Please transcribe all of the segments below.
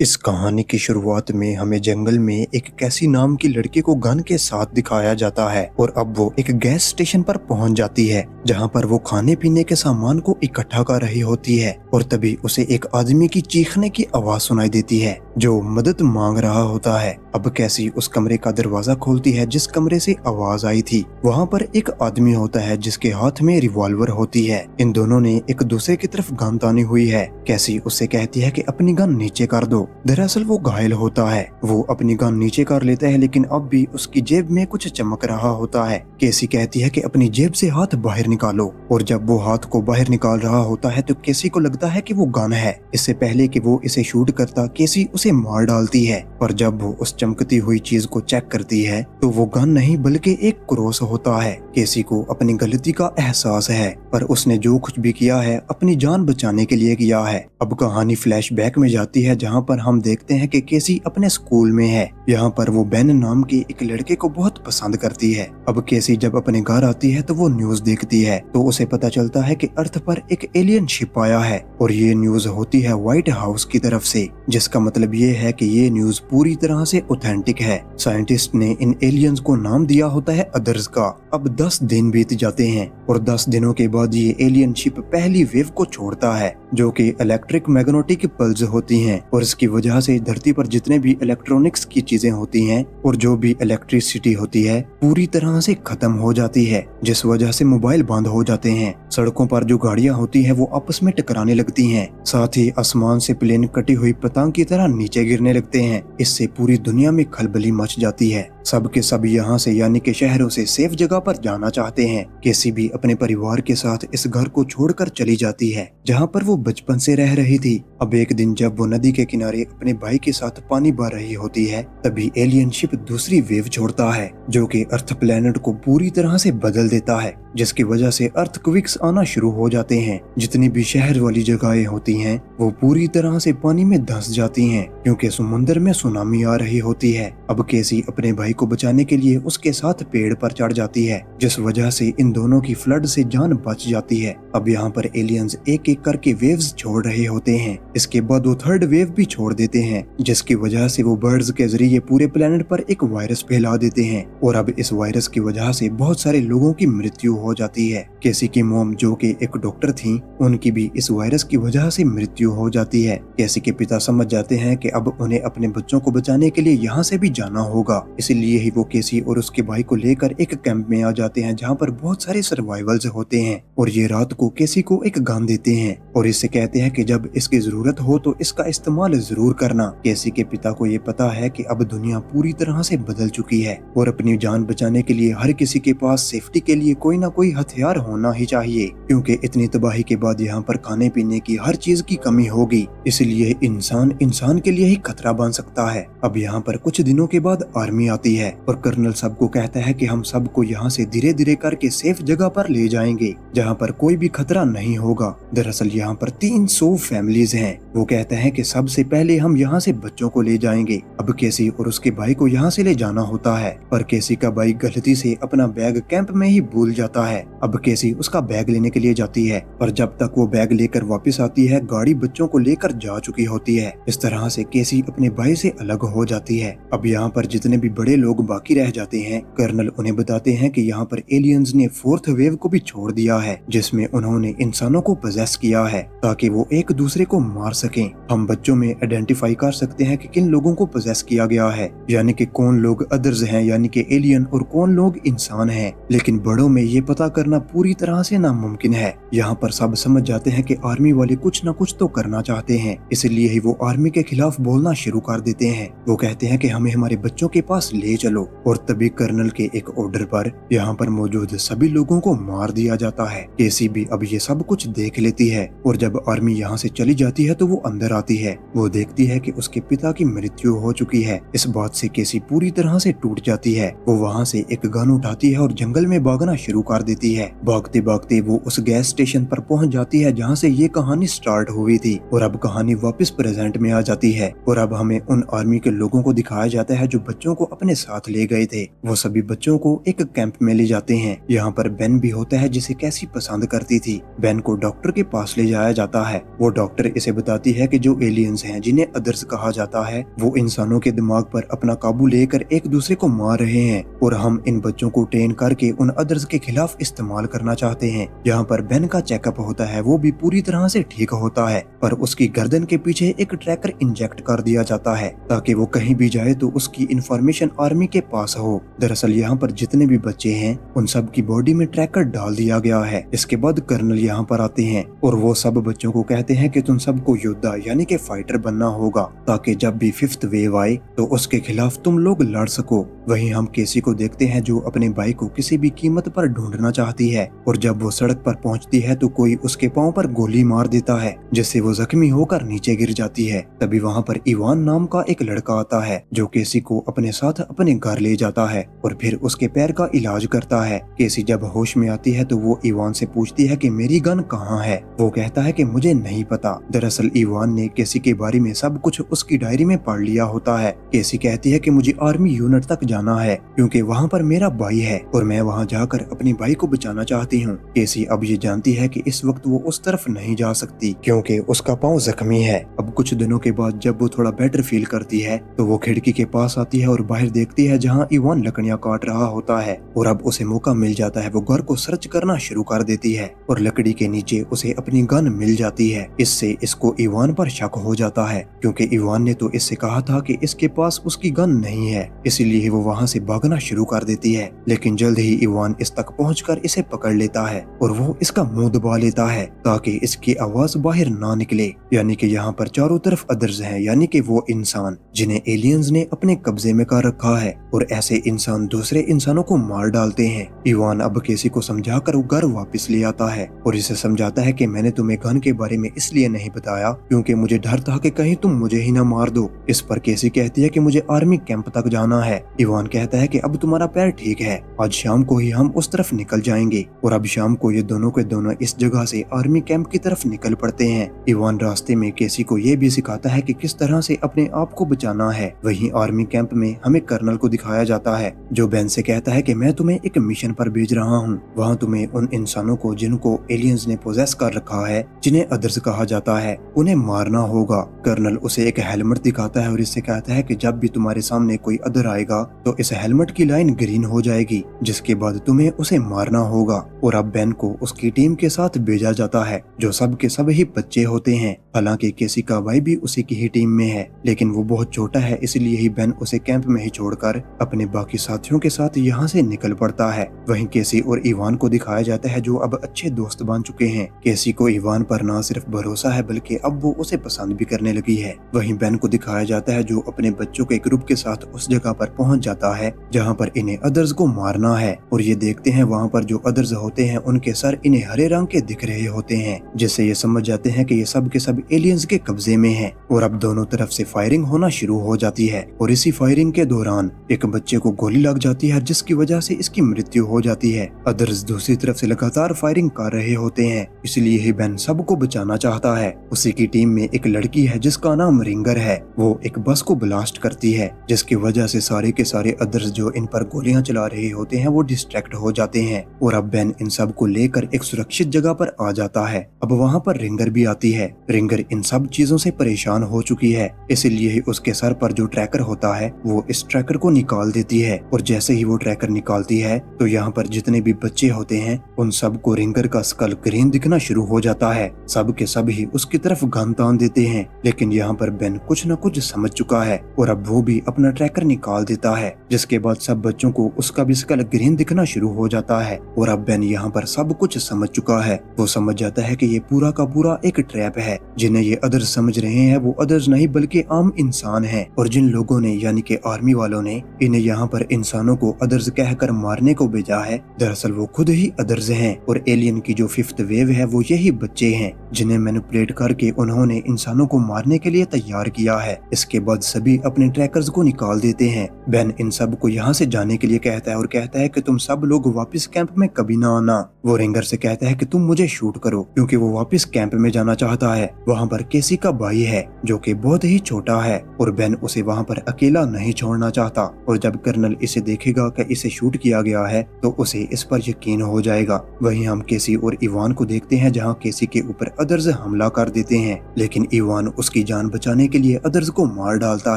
इस कहानी की शुरुआत में हमें जंगल में एक कैसी नाम की लड़की को गन के साथ दिखाया जाता है और अब वो एक गैस स्टेशन पर पहुंच जाती है जहां पर वो खाने पीने के सामान को इकट्ठा कर रही होती है और तभी उसे एक आदमी की चीखने की आवाज सुनाई देती है जो मदद मांग रहा होता है। अब कैसी उस कमरे का दरवाजा खोलती है जिस कमरे से आवाज आई थी। वहाँ पर एक आदमी होता है जिसके हाथ में रिवॉल्वर होती है। इन दोनों ने एक दूसरे की तरफ गन तानी हुई है। कैसी उससे कहती है कि अपनी गन नीचे कर दो। दरअसल वो घायल होता है। वो अपनी गन नीचे कर लेता है लेकिन अब भी उसकी जेब में कुछ चमक रहा होता है। कैसी कहती है कि अपनी जेब से हाथ बाहर निकालो और जब वो हाथ को बाहर निकाल रहा होता है तो कैसी को लगता है कि वो गन है। इससे पहले कि वो इसे शूट करता कैसी उसे मार डालती है, पर जब वो उस चमकती हुई चीज को चेक करती है तो वो गन नहीं बल्कि एक क्रॉस होता है। कैसी को अपनी गलती का एहसास है पर उसने जो कुछ भी किया है अपनी जान बचाने के लिए किया है। अब कहानी फ्लैशबैक में जाती है जहाँ पर हम देखते हैं कि कैसी अपने स्कूल में है। यहाँ पर वो बेन नाम के एक लड़के को बहुत पसंद करती है। अब कैसी जब अपने घर आती है तो वो न्यूज देखती है तो उसे पता चलता है कि अर्थ पर एक एलियन शिप आया है और ये न्यूज होती है व्हाइट हाउस की तरफ से, जिसका मतलब ये है कि ये न्यूज पूरी तरह से ऑथेंटिक है। साइंटिस्ट ने इन एलियंस को नाम दिया होता है अदर्स का। अब 10 दिन बीत जाते हैं और 10 दिनों के बाद ये एलियन शिप पहली वेव को छोड़ता है जो कि इलेक्ट्रिक मैग्नेटिक पल्स होती हैं और इसकी वजह से धरती पर जितने भी इलेक्ट्रॉनिक्स की चीजें होती हैं और जो भी इलेक्ट्रिसिटी होती है पूरी तरह से खत्म हो जाती है, जिस वजह से मोबाइल बंद हो जाते हैं। सड़कों पर जो गाड़ियां होती हैं वो आपस में टकराने लगती हैं, साथ ही आसमान से प्लेन कटी हुई पतंग की तरह नीचे गिरने लगते हैं। इससे पूरी दुनिया में खलबली मच जाती है। सब के सब यहाँ से यानी कि शहरों से सेफ जगह पर जाना चाहते हैं। कैसी भी अपने परिवार के साथ इस घर को छोड़कर चली जाती है जहाँ पर वो बचपन से रह रही थी। अब एक दिन जब वो नदी के किनारे अपने भाई के साथ पानी भर रही होती है तभी एलियन शिप दूसरी वेव छोड़ता है जो कि अर्थ प्लेनेट को पूरी तरह से बदल देता है, जिसकी वजह से अर्थक्वेक्स आना शुरू हो जाते हैं। जितनी भी शहर वाली जगहें होती हैं वो पूरी तरह से पानी में धंस जाती हैं क्योंकि समुद्र में सुनामी आ रही होती है। अब कैसी अपने भाई को बचाने के लिए उसके साथ पेड़ पर चढ़ जाती है जिस वजह से इन दोनों की फ्लड से जान बच जाती है। अब यहाँ पर एलियंस एक एक करके वेव्स छोड़ रहे होते हैं। इसके बाद वो थर्ड वेव भी छोड़ देते हैं जिसकी वजह से वो बर्ड्स के जरिए पूरे प्लेनेट पर एक वायरस फैला देते हैं और अब इस वायरस की वजह से बहुत सारे लोगों की मृत्यु हो जाती है। कैसी की मॉम जो कि एक डॉक्टर थी उनकी भी इस वायरस की वजह से मृत्यु हो जाती है। कैसी के पिता समझ जाते हैं कि अब उन्हें अपने बच्चों को बचाने के लिए यहाँ से भी जाना होगा, इसलिए ही वो कैसी और उसके भाई को लेकर एक कैंप में आ जाते हैं जहाँ पर बहुत सारे सर्वाइवल्स होते हैं और ये रात को कैसी को एक गन देते हैं और इससे कहते हैं कि जब इसकी जरूरत हो तो इसका इस्तेमाल जरूर करना। कैसी के पिता को ये पता है कि अब दुनिया पूरी तरह से बदल चुकी है और अपनी जान बचाने के लिए हर किसी के पास सेफ्टी के लिए कोई ना कोई हथियार होना ही चाहिए क्योंकि इतनी तबाही के बाद यहाँ पर खाने पीने की हर चीज की कमी होगी, इसलिए इंसान के लिए ही खतरा बन सकता है। अब यहाँ पर कुछ दिनों के बाद आर्मी आती है और कर्नल सबको कहता है कि हम सबको यहाँ से धीरे धीरे करके सेफ जगह पर ले जाएंगे जहाँ पर कोई भी खतरा नहीं होगा। दरअसल यहाँ पर 300 फैमिलीज हैं। वो कहते हैं कि सबसे पहले हम यहाँ से बच्चों को ले जाएंगे। अब कैसी और उसके भाई को यहाँ से ले जाना होता है पर कैसी का भाई गलती से अपना बैग कैंप में ही भूल जाता है। अब कैसी उसका बैग लेने के लिए जाती है पर जब तक वो बैग लेकर वापस आती है गाड़ी बच्चों को लेकर जा चुकी होती है। इस तरह से कैसी अपने भाई से अलग हो जाती है। अब यहाँ पर जितने भी बड़े लोग बाकी रह जाते हैं कर्नल उन्हें बताते हैं कि यहाँ पर एलियंस ने फोर्थ वेव को भी छोड़ दिया है जिसमें उन्होंने इंसानों को पजेस किया है ताकि वो एक दूसरे को मार सकें। हम बच्चों में आइडेंटिफाई कर सकते हैं कि किन लोगों को पजेस किया गया है, यानी कि कौन लोग अदर्स हैं यानी कि एलियन और कौन लोग इंसान हैं, लेकिन बड़ों में ये पता करना पूरी तरह से नामुमकिन है। यहाँ पर सब समझ जाते हैं कि आर्मी वाले कुछ न कुछ तो करना चाहते हैं, इसलिए ही वो आर्मी के खिलाफ बोलना शुरू कर देते हैं। वो कहते हैं कि हमें हमारे बच्चों के पास ले चलो और तभी कर्नल के एक ऑर्डर पर यहाँ पर मौजूद सभी लोगों को मार दिया जाता है। केसी भी अब ये सब कुछ देख लेती है और जब आर्मी यहाँ से चली जाती है तो वो अंदर आती है। वो देखती है कि उसके पिता की मृत्यु हो चुकी है। इस बात से केसी पूरी तरह से टूट जाती है। वो वहाँ से एक गन उठाती है और जंगल में भागना शुरू कर देती है। भागते भागते वो उस गैस स्टेशन पर पहुंच जाती है जहाँ से ये कहानी स्टार्ट हुई थी और अब कहानी वापस प्रेजेंट में आ जाती है और अब हमें उन आर्मी के लोगों को दिखाया जाता है जो बच्चों को अपने साथ ले गए थे। वो सभी बच्चों को एक कैंप में ले जाते हैं। यहाँ पर बेन भी होता है जिसे कैसी पसंद करती थी। बेन को डॉक्टर के पास ले जाया जाता है। वो डॉक्टर इसे बताती है कि जो एलियंस हैं जिन्हें अदर्स कहा जाता है वो इंसानों के दिमाग पर अपना काबू लेकर एक दूसरे को मार रहे हैं और हम इन बच्चों को ट्रेन करके उन अदर्स के खिलाफ इस्तेमाल करना चाहते हैं। जहाँ पर बेन का चेकअप होता है वो भी पूरी तरह से ठीक होता है, पर उसकी गर्दन के पीछे एक ट्रैकर इंजेक्ट कर दिया जाता है ताकि वो कहीं भी जाए तो उसकी इंफॉर्मेशन आर्मी के पास हो। दरअसल यहाँ पर जितने भी बच्चे हैं उन सब की बॉडी में ट्रैकर डाल दिया गया है। इसके बाद कर्नल यहाँ पर आते हैं और वो सब बच्चों को कहते हैं कि तुम सबको योद्धा यानी कि फाइटर बनना होगा ताकि जब भी 5th वेव आए तो उसके खिलाफ तुम लोग लड़ सको। वहीं हम केसी को देखते हैं जो अपने भाई को किसी भी कीमत पर ढूंढना चाहती है और जब वो सड़क पर पहुंचती है तो कोई उसके पांव पर गोली मार देता है जिससे वो जख्मी होकर नीचे गिर जाती है। तभी वहाँ पर इवान नाम का एक लड़का आता है जो केसी को अपने साथ अपने घर ले जाता है और फिर उसके पैर का इलाज करता है। केसी जब होश में आती है तो वो इवान से पूछती है कि मेरी गन कहाँ है। वो कहता है कि मुझे नहीं पता। दरअसल इवान ने केसी के बारे में सब कुछ उसकी डायरी में पढ़ लिया होता है। केसी कहती है कि मुझे आर्मी यूनिट तक जाना है क्योंकि वहाँ पर मेरा भाई है और मैं वहाँ जाकर अपने भाई को बचाना चाहती हूँ। केसी अब ये जानती है कि इस वक्त वो उस तरफ नहीं जा सकती क्योंकि उसका पाँव जख्मी है। अब कुछ दिनों के बाद जब वो थोड़ा बेटर फील करती है तो वो खिड़की के पास आती है और बाहर देखती है जहाँ इवान लकड़ियाँ काट रहा होता है और अब उसे मौका मिल जाता है। वो घर को सर्च करना शुरू कर देती है और लकड़ी के नीचे उसे अपनी गन मिल जाती है। इससे इसको इवान पर शक हो जाता है क्योंकि इवान ने तो इससे कहा था कि इसके पास उसकी गन नहीं है, इसीलिए वो वहाँ से भागना शुरू कर देती है। लेकिन जल्द ही इवान इस तक पहुंचकर इसे पकड़ लेता है और वो इसका मुंह दबा लेता है ताकि इसकी आवाज बाहर ना निकले। यानी कि यहाँ पर चारों तरफ अदर्स हैं, यानी कि वो इंसान जिन्हें एलियंस ने अपने कब्जे में कर रखा है और ऐसे इंसान दूसरे इंसानों को मार डालते हैं। इवान अब केसी को समझाकर वो घर वापस ले आता है और इसे समझाता है कि मैंने तुम्हें गन के बारे में इसलिए नहीं बताया क्योंकि मुझे डर था कि कहीं तुम मुझे ही ना मार दो। इस पर केसी कहती है कि मुझे आर्मी कैंप तक जाना है। इवान कहता है कि अब तुम्हारा पैर ठीक है, आज शाम को ही हम उस तरफ निकल जाएंगे। और अब शाम को ये दोनों के दोनों इस जगह से आर्मी कैंप की तरफ निकल पड़ते हैं। इवान रास्ते में केसी को ये भी सिखाता है कि किस तरह से अपने आप को बचाना है। वहीं आर्मी कैंप में हमें कर्नल को दिखाया जाता है जो बेन से कहता है कि मैं तुम्हें एक मिशन पर भेज रहा हूँ। वहाँ तुम्हें उन इंसानों को जिनको एलियंस ने पोजेस कर रखा है, जिन्हें अदर्स कहा जाता है, उन्हें मारना होगा। कर्नल उसे एक हेलमेट दिखाता है और इससे कहता है कि जब भी तुम्हारे सामने कोई अदर आएगा तो इस हेलमेट की लाइन ग्रीन हो जाएगी, जिसके बाद तुम्हें उसे मारना होगा। और अब बेन को उसकी टीम के साथ भेजा जाता है जो सब के सब ही बच्चे होते हैं। हालांकि केसी का भाई भी उसी की ही टीम में है, लेकिन वो बहुत छोटा है, इसलिए ही बेन उसे कैंप में ही छोड़कर अपने बाकी साथियों के साथ यहाँ से निकल पड़ता है। वहीं केसी और इवान को दिखाया जाता है जो अब अच्छे दोस्त बन चुके हैं। केसी को इवान पर न सिर्फ भरोसा है बल्कि अब वो उसे पसंद भी करने लगी है। वहीं बेन को दिखाया जाता है जो अपने बच्चों के ग्रुप के साथ उस जगह पर पहुंच जाता है जहां पर इन्हें अदर्स को मारना है। और ये देखते हैं वहां पर जो अदर्स होते हैं उनके सर इन्हें हरे रंग के दिख रहे होते हैं, जिससे ये समझ जाते हैं कि ये सब के सब एलियंस के कब्जे में हैं। और अब दोनों तरफ से फायरिंग होना शुरू हो जाती है और इसी फायरिंग के दौरान एक बच्चे को गोली लग जाती है जिसकी वजह से इसकी मृत्यु हो जाती है। अदर्स दूसरी तरफ से लगातार फायरिंग कर रहे होते हैं, इसलिए ही बेन सबको बचाना चाहता है। उसी की टीम में एक लड़की है जिसका नाम रिंगर है। वो एक बस को ब्लास्ट करती है जिसकी वजह से सारे के सारे अदर्स जो इन पर गोलियां चला रहे होते हैं वो डिस्ट्रैक्ट हो जाते हैं। और अब बेन इन सब को लेकर एक सुरक्षित जगह पर आ जाता है। अब वहाँ पर रिंगर भी आती है। रिंगर इन सब चीजों से परेशान हो चुकी है, इसलिए ही उसके सर पर जो ट्रैकर होता है वो इस ट्रैकर को निकाल देती है। और जैसे ही वो ट्रैकर निकालती है तो यहाँ पर जितने भी बच्चे होते हैं उन सबको रिंगर का स्कल ग्रीन दिखना शुरू हो जाता है। सब के सब ही उसकी तरफ गन तान देते हैं, लेकिन यहाँ पर बेन कुछ न कुछ समझ चुका है और अब वो भी अपना ट्रैकर निकाल देता है, जिसके बाद सब बच्चों को उसका भी स्कल ग्रीन दिखना शुरू हो जाता है। और अब बेन यहाँ पर सब कुछ समझ चुका है। वो समझ जाता है कि ये पूरा का पूरा एक ट्रैप है। जिन्हें ये अदर्स समझ रहे हैं वो अदर्स नहीं बल्कि आम इंसान हैं, और जिन लोगों ने यानी कि आर्मी वालों ने इन्हें यहाँ पर इंसानों को अदर्स कहकर मारने को भेजा है, दरअसल वो खुद ही अदर्स हैं। और एलियन की जो 5th वेव है वो यही बच्चे हैं जिन्हें मैनिपुलेट करके उन्होंने इंसानों को मारने के लिए तैयार किया है। इसके बाद सभी अपने ट्रैकर्स को निकाल देते हैं। बेन इन सब को यहाँ से जाने के लिए कहता है और कहता है कि तुम सब लोग वापस कैंप में कभी ना आना। वो रेंगर से कहता है कि तुम मुझे शूट करो, क्योंकि वो वापस कैंप में जाना चाहता है। वहाँ पर केसी का भाई है जो कि बहुत ही छोटा है और बेन उसे वहाँ पर अकेला नहीं छोड़ना चाहता। और जब कर्नल इसे देखेगा कि इसे शूट किया गया है तो उसे इस पर यकीन हो जाएगा। वहीं हम केसी और इवान को देखते हैं, जहाँ केसी के ऊपर अदर्स हमला कर देते हैं, लेकिन इवान उसकी जान बचाने के लिए अदर्स को मार डालता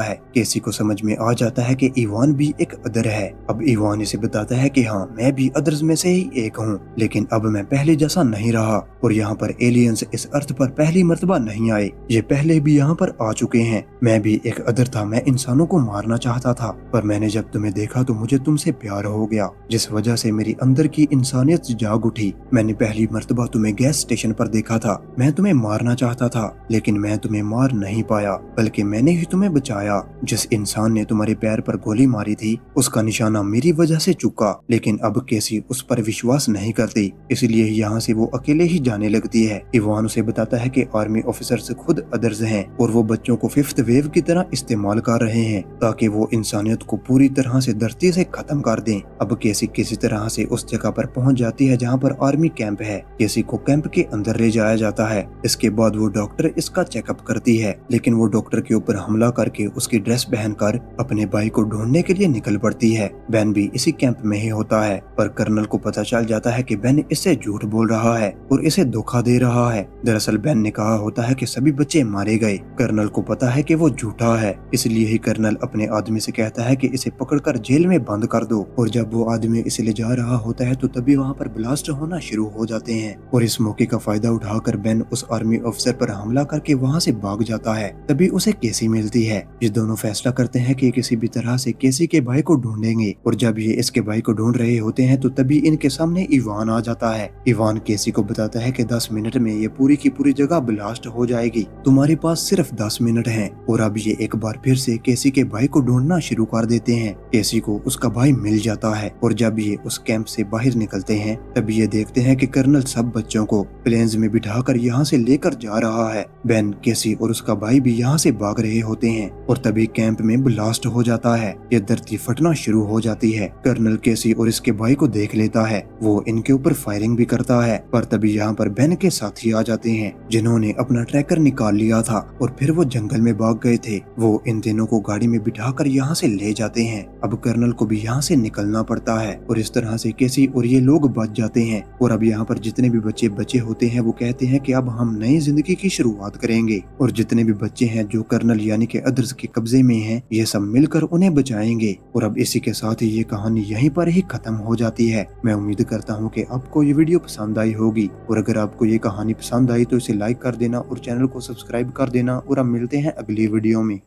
है। केसी को समझ में आ जाता है कि इवान भी एक अदर है। अब इवान इसे बताता है कि हाँ, मैं भी अदर्स में से ही एक हूँ, लेकिन अब मैं पहले जैसा नहीं रहा और यहाँ पर एलियंस इस अर्थ पर पहली मर्तबा नहीं आए, ये पहले भी यहाँ पर आ चुके हैं। मैं भी एक अदर था, मैं इंसानों को मारना चाहता था, पर मैंने जब तुम्हें देखा तो मुझे तुमसे प्यार हो गया, जिस वजह से मेरी अंदर की इंसानियत जाग उठी। मैंने पहली मर्तबा तुम्हें गैस स्टेशन पर देखा था, मैं तुम्हें मारना चाहता था, लेकिन मैं तुम्हें मार नहीं पाया, बल्कि मैंने ही तुम्हें बचाया। जिस इंसान ने तुम्हारे पैर पर गोली मारी थी उसका निशाना मेरी वजह से चुका, लेकिन अब केसी उस पर विश्वास नहीं करती, इसलिए यहाँ से वो अकेले ही जाने लगती है। इवान उसे बताता है कि आर्मी ऑफिसर्स खुद अदर्स हैं और वो बच्चों को फिफ्थ वेव की तरह इस्तेमाल कर रहे हैं ताकि वो इंसानियत को पूरी तरह से धरती से खत्म कर दें। अब केसी किसी तरह से उस जगह पर पहुंच जाती है जहां पर आर्मी कैंप है। केसी को कैंप के अंदर ले जाया जाता है। इसके बाद वो डॉक्टर इसका चेकअप करती है, लेकिन वो डॉक्टर के ऊपर हमला करके उसकी ड्रेस पहनकर अपने भाई को ढूंढने के लिए निकल पड़ती है। बेन भी इसी कैंप में ही होता है, पर कर्नल को पता चल जाता है कि बेन इससे झूठ बोल रहा है और इसे धोखा दे रहा है। दरअसल बेन ने कहा होता है कि सभी बच्चे मारे गए। कर्नल को पता है कि वो झूठा है, इसलिए ही कर्नल अपने आदमी से कहता है कि इसे पकड़कर जेल में बंद कर दो। और जब वो आदमी इसे ले जा रहा होता है तो तभी वहाँ पर ब्लास्ट होना शुरू हो जाते हैं और इस मौके का फायदा उठाकर बेन उस आर्मी अफसर पर हमला करके वहाँ से भाग जाता है। तभी उसे केसी मिलती है। ये दोनों फैसला करते हैं कि किसी भी तरह से केसी के भाई को ढूंढेंगे और जब ये इसके भाई को ढूंढ रहे होते हैं तो तभी इनके सामने इवान आ जाता है। इवान केसी को बताता है कि 10 मिनट में ये पूरी की पूरी जगह ब्लास्ट हो जाएगी, तुम्हारे पास सिर्फ 10 मिनट हैं। और अब ये एक बार फिर से केसी के भाई को ढूंढना शुरू कर देते हैं। केसी को उसका भाई मिल जाता है और जब ये उस कैंप से बाहर निकलते हैं तभी ये देखते हैं कि कर्नल सब बच्चों को प्लेन्स में बिठाकर यहाँ से लेकर जा रहा है। बेन, केसी और उसका भाई भी यहाँ से भाग रहे होते हैं और तभी कैंप में ब्लास्ट हो जाता है। ये धरती फटना शुरू हो जाती है। कर्नल केसी और इसके भाई को देख लेता है, वो इनके ऊपर फायरिंग भी करता है, पर तभी यहाँ पर बेन के साथी आ जाते हैं जिन्होंने अपना ट्रैकर निकाल लिया था और फिर वो जंगल में भाग गए थे। वो इन तीनों को गाड़ी में बिठाकर यहाँ से ले जाते हैं। अब कर्नल को भी यहाँ से निकलना पड़ता है और इस तरह से केसी और ये लोग बच जाते हैं। और अब यहाँ पर जितने भी बच्चे बचे होते हैं वो कहते हैं कि अब हम नई जिंदगी की शुरुआत करेंगे और जितने भी बच्चे हैं जो कर्नल यानी कि अदर्स के कब्जे में हैं, ये सब मिलकर उन्हें बचाएंगे। और अब इसी के साथ ही ये कहानी यहीं पर ही खत्म हो जाती है। मैं उम्मीद करता हूँ कि आपको ये वीडियो पसंद आई होगी और अगर आपको ये कहानी पसंद आई तो इसे लाइक कर देना और चैनल को सब्सक्राइब कर देना और अब मिलते हैं अगली वीडियो में।